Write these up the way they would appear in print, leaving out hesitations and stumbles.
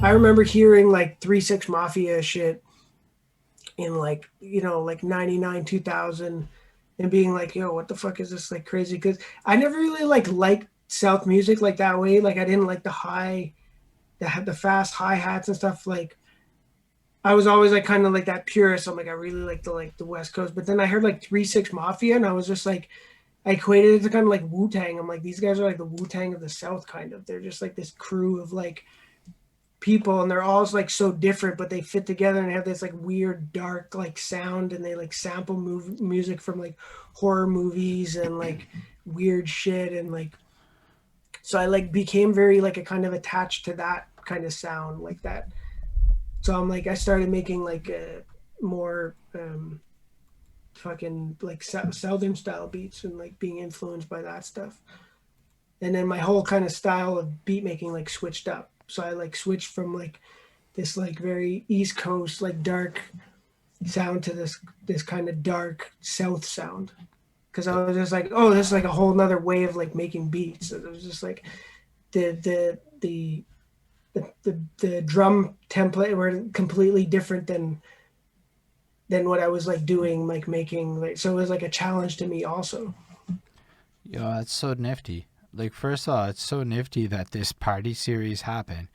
I remember hearing like 3 6 Mafia shit in like, like 99, 2000 and being like, yo, what the fuck is this like crazy? Because I never really like liked South music like that way. Like I didn't like the fast hi hats and stuff. Like I was always like kind of like that purist. I'm like, I really like the West Coast. But then I heard like 3 6 Mafia and I was just like, I equated it to kind of like Wu Tang. I'm like, these guys are like the Wu Tang of the South, kind of. They're just like this crew of like people, and they're all like so different, but they fit together and have this like weird, dark like sound, and they like sample music from like horror movies and like weird shit, and like so I like became very like a kind of attached to that kind of sound like that. So I'm like I started making like a more fucking like southern style beats and like being influenced by that stuff. And then my whole kind of style of beat making like switched up. So I like switched from like this like very East Coast like dark sound to this kind of dark South sound. Because I was just like, oh, this is like a whole nother way of like making beats. And it was just like the the the the drum template were completely different than what I was like doing, like making like, so it was like a challenge to me also. Yo, that's so nifty. Like, first of all, it's so nifty that this party series happened.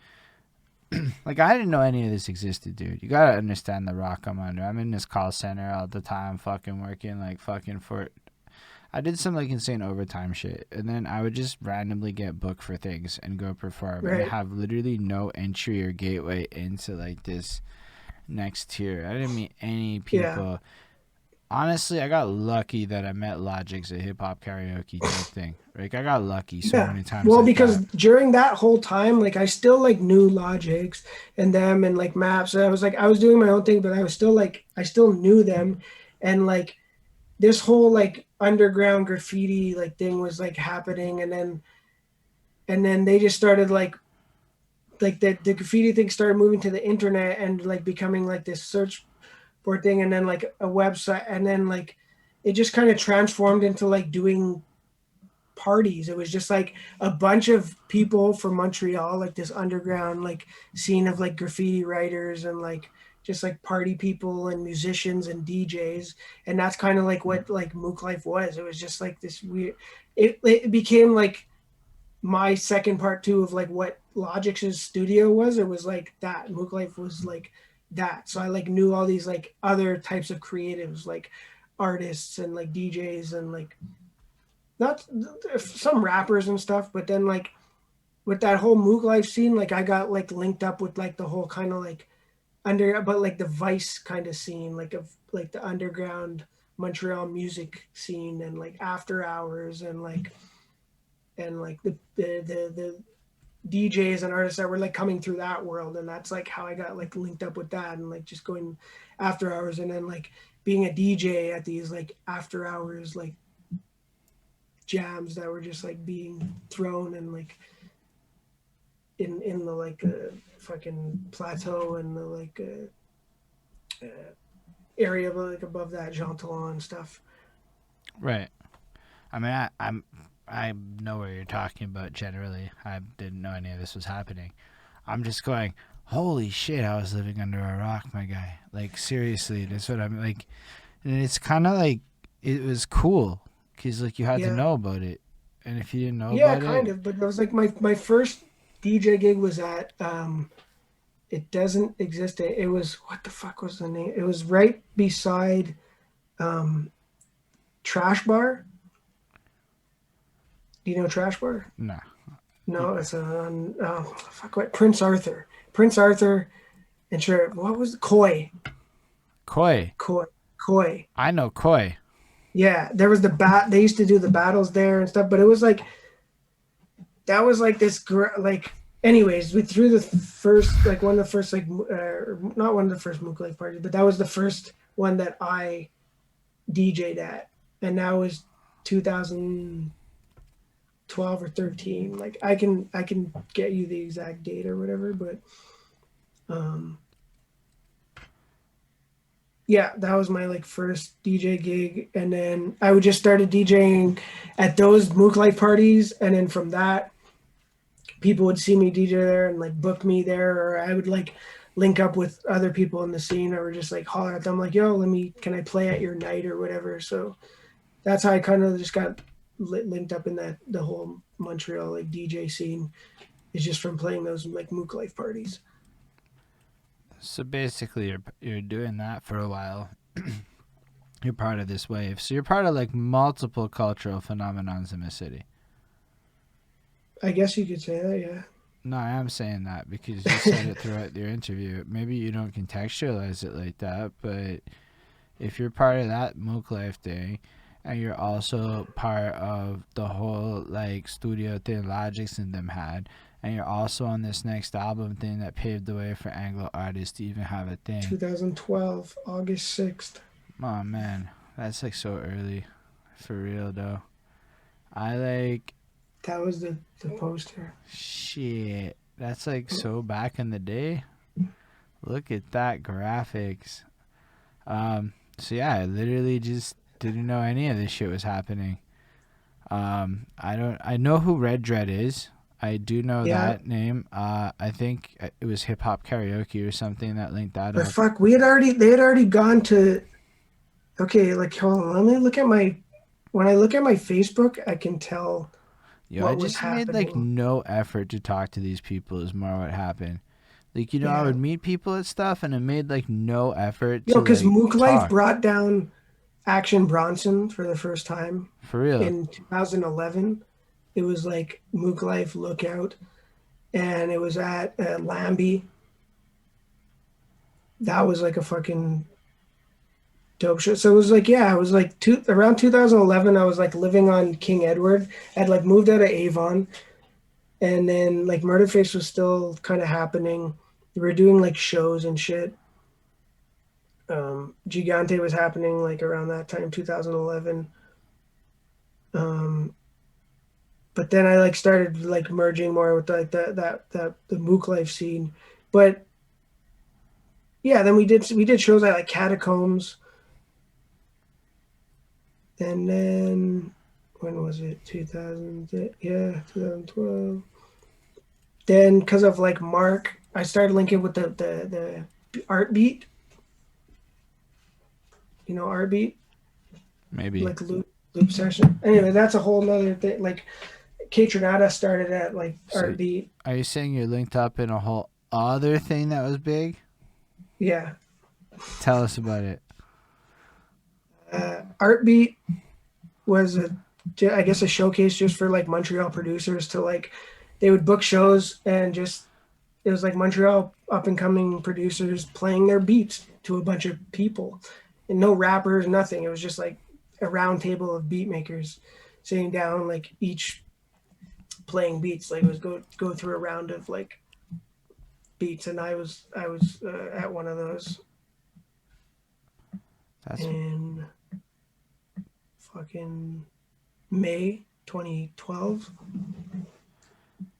Like, I didn't know any of this existed, dude. You gotta understand the rock I'm under. I'm in this call center all the time, fucking working, like, fucking for. I did some, like, insane overtime shit. And then I would just randomly get booked for things and go perform and Right. have literally no entry or gateway into, like, this next tier. I didn't meet any Yeah. people. Honestly, I got lucky that I met Logic's a hip hop karaoke type thing. Like, I got lucky so Yeah. many times Well, like because that. during that whole time, like I still like knew Logics and them and like maps. And I was like, I was doing my own thing, but I was still like, I still knew them. And like this whole like underground graffiti like thing was like happening. And then they just started like the graffiti thing started moving to the internet and like becoming like this search board thing, and then like a website, and then like it just kind of transformed into like doing parties. It was just like a bunch of people from Montreal, like this underground like scene of like graffiti writers and like just like party people and musicians and DJs. And that's kind of like what like Mook Life was. It was just like this weird, it became like my second part too of like what Logic's studio was. It was like that. Mook Life was like that. So I like knew all these like other types of creatives, like artists and like DJs and like not some rappers and stuff, but then like with that whole Moog Life scene, like I got like linked up with like the whole kind of like but like the Vice kind of scene, like of like the underground Montreal music scene and like after hours and like the DJs and artists that were like coming through that world. And that's like how I got like linked up with that and like just going after hours, and then like being a DJ at these like after hours like jams that were just like being thrown and like in the like fucking plateau and the like area like above that Jean Talon and stuff. Right. I mean, I know what you're talking about generally. I didn't know any of this was happening. I'm just going, holy shit, I was living under a rock, my guy. Like, seriously, that's what I'm like. And it's kind of like, it was cool because, like, you had to Yeah, know about it. And if you didn't know yeah, about kind it, of. But it was like my first DJ gig was at it doesn't exist. It was, what the fuck was the name? It was right beside um Trash Bar. Do you know Trash Bar? nah. No, it's on oh fuck, what, Prince Arthur. Prince Arthur and sure, what was Koi? Koi. Koi. Koi. I know Koi. Yeah, there was the bat. They used to do the battles there and stuff, but it was like that was like this like. Anyways, we threw the first like one of the first like not one of the first Mook Life parties, but that was the first one that I DJ'd at, and that was 2012 or 13. Like I can get you the exact date or whatever, but um yeah, that was my like first DJ gig, and then I would just started DJing at those Mook Life parties, and then from that people would see me DJ there and like book me there, or I would like link up with other people in the scene, or just like holler at them like, "Yo, can I play at your night or whatever?" So that's how I kind of just got linked up in that the whole Montreal like DJ scene is just from playing those like Mook Life parties. So basically, you're doing that for a while. You're part of this wave. So you're part of like multiple cultural phenomenons in the city. I guess you could say that, yeah. No, I am saying that because you said it throughout your interview. Maybe you don't contextualize it like that, but if you're part of that Mook Life thing, and you're also part of the whole like studio thing Logics and them had, and you're also on this next album thing that paved the way for Anglo artists to even have a thing. 2012, August 6th. Oh man, that's like so early, for real though. I like That was the poster. shit. That's like so back in the day. Look at that graphics. So yeah, I literally just didn't know any of this shit was happening. I don't. I know who Red Dread is. I do know Yeah. that name. I think it was Hip Hop Karaoke or something that linked that But up. fuck, they had already gone to, okay, like hold on, let me look at my, when I look at my Facebook, I can tell Yo, I what was just made like happening. no effort to talk to these people. Is more what happened. Like I Yeah. would meet people and stuff, and I made like no effort Yo, to because like Mook Life talk. brought down Action Bronson for the first time For real. in 2011. It was like Mook Life Lookout, and it was at Lambie. That was like a fucking dope show. So it was like, yeah, it was like around 2011. I was like living on King Edward. I'd like moved out of Avon, and then like Murderface was still kind of happening. We were doing like shows and shit. Gigante was happening like around that time, 2011. Um, but then I like started like merging more with like that the Mook Life scene. But yeah, then we did shows at like Catacombs, and then when was it? 2000, yeah, 2012. Then because of like Mark, I started linking with the art beat, art beat, Maybe. like loop session. Anyway, that's a whole nother thing. Like K Tronada started at like So art beat. are you saying you're linked up in a whole other thing that was big? Yeah. Tell us about it. Art beat was I guess a showcase just for like Montreal producers to like, they would book shows and just, it was like Montreal up and coming producers playing their beats to a bunch of people, and no rappers, nothing. It was just like a round table of beat makers sitting down, like each playing beats. Like it was go through a round of like beats, and I was at one of those That's in fucking May 2012.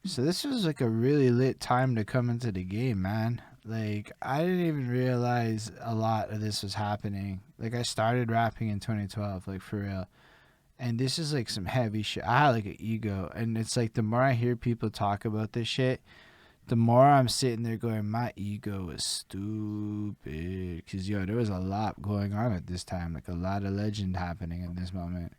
so this was like a really lit time to come into the game, man. Like I didn't even realize a lot of this was happening. Like I started rapping in 2012, like for real. And this is like some heavy shit. I had like an ego, and it's like the more I hear people talk about this shit, the more I'm sitting there going, my ego is stupid. Cause there was a lot going on at this time, like a lot of legend happening at this moment.